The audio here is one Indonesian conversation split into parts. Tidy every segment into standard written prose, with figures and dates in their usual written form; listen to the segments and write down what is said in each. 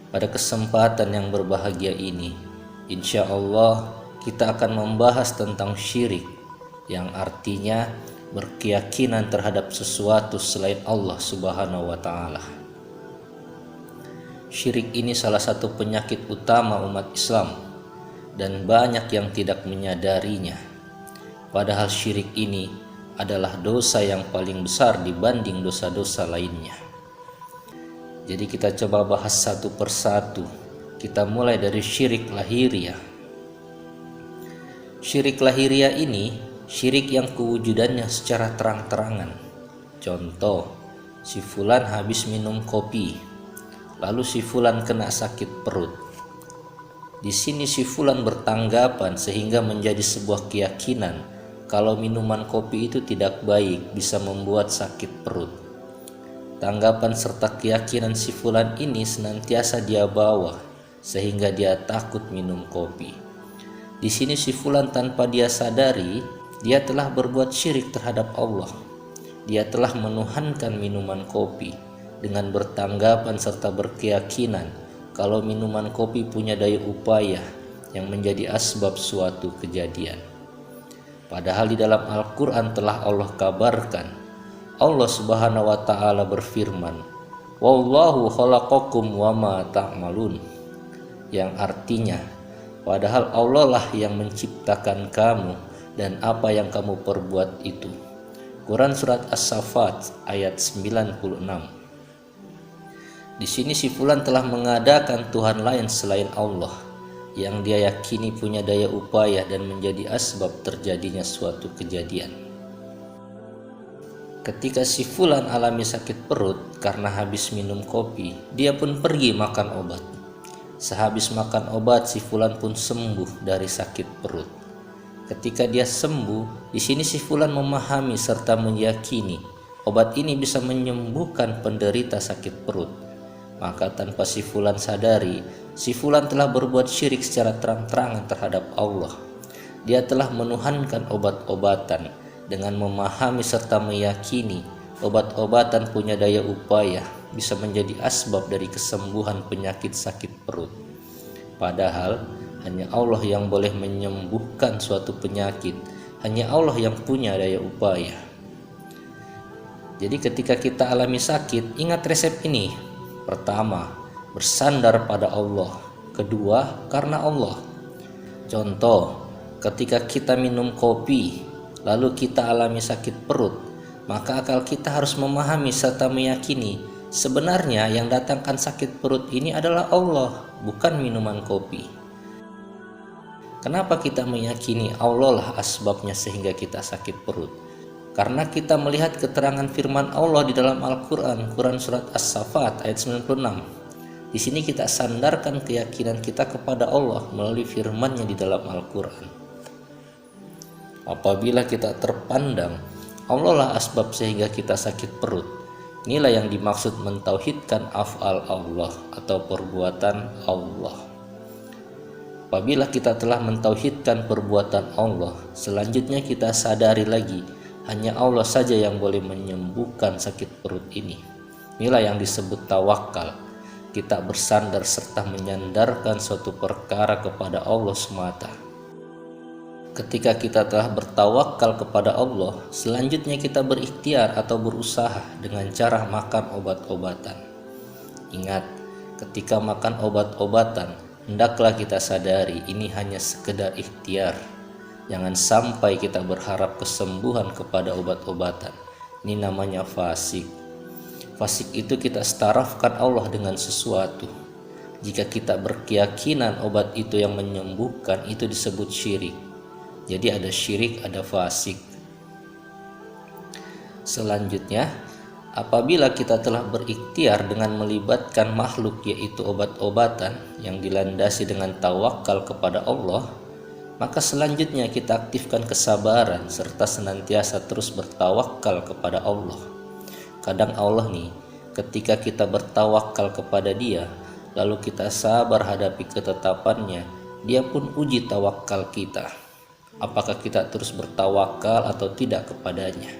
Pada kesempatan yang berbahagia ini, insya Allah kita akan membahas tentang syirik, yang artinya berkeyakinan terhadap sesuatu selain Allah Subhanahu wa Ta'ala. Syirik ini salah satu penyakit utama umat Islam, dan banyak yang tidak menyadarinya. Padahal syirik ini adalah dosa yang paling besar dibanding dosa-dosa lainnya. Jadi kita coba bahas satu persatu. Kita mulai dari syirik lahiriah. Syirik lahiriah ini syirik yang kewujudannya secara terang-terangan. Contoh, si fulan habis minum kopi, lalu si fulan kena sakit perut. Di sini si fulan bertanggapan sehingga menjadi sebuah keyakinan kalau minuman kopi itu tidak baik, bisa membuat sakit perut. Tanggapan serta keyakinan si fulan ini senantiasa dia bawa sehingga dia takut minum kopi. Di sini si fulan tanpa dia sadari, dia telah berbuat syirik terhadap Allah. Dia telah menuhankan minuman kopi dengan bertanggapan serta berkeyakinan kalau minuman kopi punya daya upaya yang menjadi asbab suatu kejadian. Padahal di dalam Al-Quran telah Allah kabarkan, Allah Subhanahu wa Ta'ala berfirman, "Wallahu khalaqakum wama ta'malun," yang artinya, padahal Allah lah yang menciptakan kamu dan apa yang kamu perbuat itu. Quran surat As-Saffat ayat 96. Di sini si fulan telah mengadakan Tuhan lain selain Allah yang dia yakini punya daya upaya dan menjadi asbab terjadinya suatu kejadian. Ketika si fulan alami sakit perut karena habis minum kopi, dia pun pergi makan obat. Sehabis makan obat, si fulan pun sembuh dari sakit perut. Ketika dia sembuh, di sini si fulan memahami serta meyakini obat ini bisa menyembuhkan penderita sakit perut. Maka tanpa si fulan sadari, si fulan telah berbuat syirik secara terang-terangan terhadap Allah. Dia telah menuhankan obat-obatan dengan memahami serta meyakini obat-obatan punya daya upaya bisa menjadi asbab dari kesembuhan penyakit sakit perut. Padahal hanya Allah yang boleh menyembuhkan suatu penyakit, hanya Allah yang punya daya upaya. Jadi ketika kita alami sakit, ingat resep ini. Pertama, bersandar pada Allah. Kedua, karena Allah. Contoh, ketika kita minum kopi, lalu kita alami sakit perut, maka akal kita harus memahami serta meyakini sebenarnya yang datangkan sakit perut ini adalah Allah, bukan minuman kopi. Kenapa kita meyakini Allah lah asbabnya sehingga kita sakit perut? Karena kita melihat keterangan firman Allah di dalam Al-Quran, Quran surat As-Saffat ayat 96. Di sini kita sandarkan keyakinan kita kepada Allah melalui firman-Nya di dalam Al-Quran. Apabila kita terpandang Allah lah asbab sehingga kita sakit perut, inilah yang dimaksud mentauhidkan af'al Allah atau perbuatan Allah. Apabila kita telah mentauhidkan perbuatan Allah, selanjutnya kita sadari lagi hanya Allah saja yang boleh menyembuhkan sakit perut ini. Inilah yang disebut tawakal. Kita bersandar serta menyandarkan suatu perkara kepada Allah semata. Ketika kita telah bertawakal kepada Allah, selanjutnya kita berikhtiar atau berusaha dengan cara makan obat-obatan. Ingat, ketika makan obat-obatan, hendaklah kita sadari ini hanya sekedar ikhtiar. Jangan sampai kita berharap kesembuhan kepada obat-obatan. Ini namanya fasik. Fasik itu kita setarafkan Allah dengan sesuatu. Jika kita berkeyakinan obat itu yang menyembuhkan, itu disebut syirik. Jadi ada syirik, ada fasik. Selanjutnya, apabila kita telah berikhtiar dengan melibatkan makhluk yaitu obat-obatan yang dilandasi dengan tawakal kepada Allah, maka selanjutnya kita aktifkan kesabaran serta senantiasa terus bertawakal kepada Allah. Kadang Allah nih, ketika kita bertawakal kepada Dia, lalu kita sabar hadapi ketetapannya, Dia pun uji tawakal kita. Apakah kita terus bertawakal atau tidak kepadanya?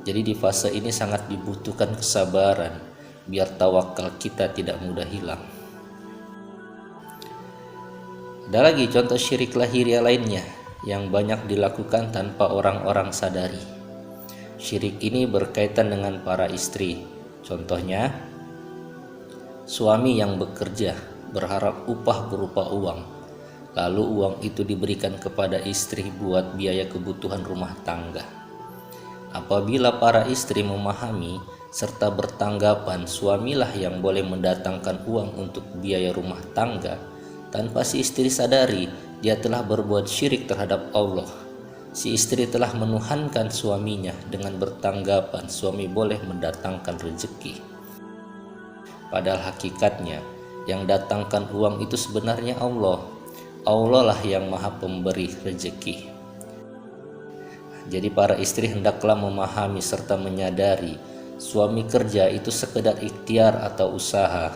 Jadi di fase ini sangat dibutuhkan kesabaran, biar tawakal kita tidak mudah hilang. Ada lagi contoh syirik lahiriah lainnya yang banyak dilakukan tanpa orang-orang sadari. Syirik ini berkaitan dengan para istri. Contohnya, suami yang bekerja berharap upah berupa uang, lalu uang itu diberikan kepada istri buat biaya kebutuhan rumah tangga. Apabila para istri memahami serta bertanggapan suamilah yang boleh mendatangkan uang untuk biaya rumah tangga, tanpa si istri sadari, dia telah berbuat syirik terhadap Allah. Si istri telah menuhankan suaminya dengan bertanggapan suami boleh mendatangkan rezeki. Padahal hakikatnya, yang datangkan uang itu sebenarnya Allah. Allah lah yang maha pemberi rezeki. Jadi para istri hendaklah memahami serta menyadari suami kerja itu sekedar ikhtiar atau usaha.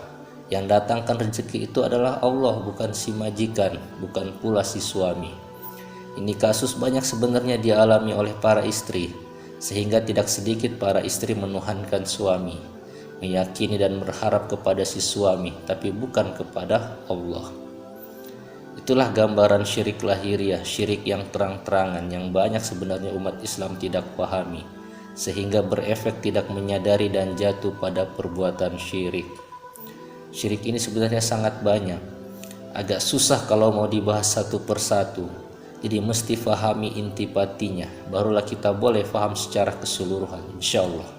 Yang datangkan rezeki itu adalah Allah, bukan si majikan, bukan pula si suami. Ini kasus banyak sebenarnya dialami oleh para istri, sehingga tidak sedikit para istri menuhankan suami, meyakini dan berharap kepada si suami, tapi bukan kepada Allah. Itulah gambaran syirik lahiriah, syirik yang terang-terangan yang banyak sebenarnya umat Islam tidak pahami, sehingga berefek tidak menyadari dan jatuh pada perbuatan syirik. Syirik ini sebenarnya sangat banyak, agak susah kalau mau dibahas satu persatu. Jadi mesti fahami intipatinya, barulah kita boleh paham secara keseluruhan, insya Allah.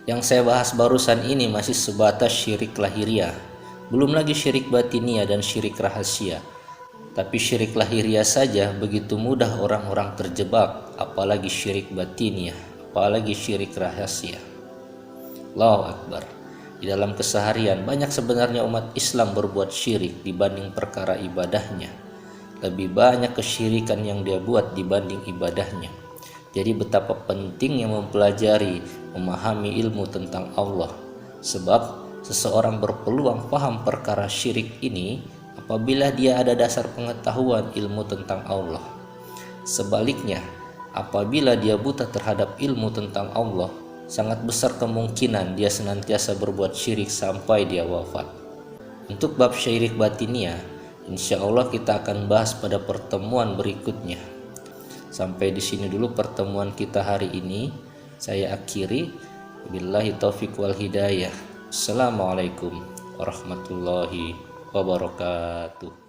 Yang saya bahas barusan ini masih sebatas syirik lahiriah, belum lagi syirik batiniah dan syirik rahasia. Tapi syirik lahiriah saja begitu mudah orang-orang terjebak, apalagi syirik batiniah, apalagi syirik rahasia. Allahu Akbar. Di dalam keseharian banyak sebenarnya umat Islam berbuat syirik dibanding perkara ibadahnya. Lebih banyak kesyirikan yang dia buat dibanding ibadahnya. Jadi betapa pentingnya mempelajari, memahami ilmu tentang Allah. Sebab seseorang berpeluang paham perkara syirik ini apabila dia ada dasar pengetahuan ilmu tentang Allah. Sebaliknya, apabila dia buta terhadap ilmu tentang Allah, sangat besar kemungkinan dia senantiasa berbuat syirik sampai dia wafat. Untuk bab syirik batiniah, insya Allah kita akan bahas pada pertemuan berikutnya. Sampai di sini dulu pertemuan kita hari ini. Saya akhiri. Billahi taufiq wal hidayah. Assalamualaikum warahmatullahi wabarakatuh.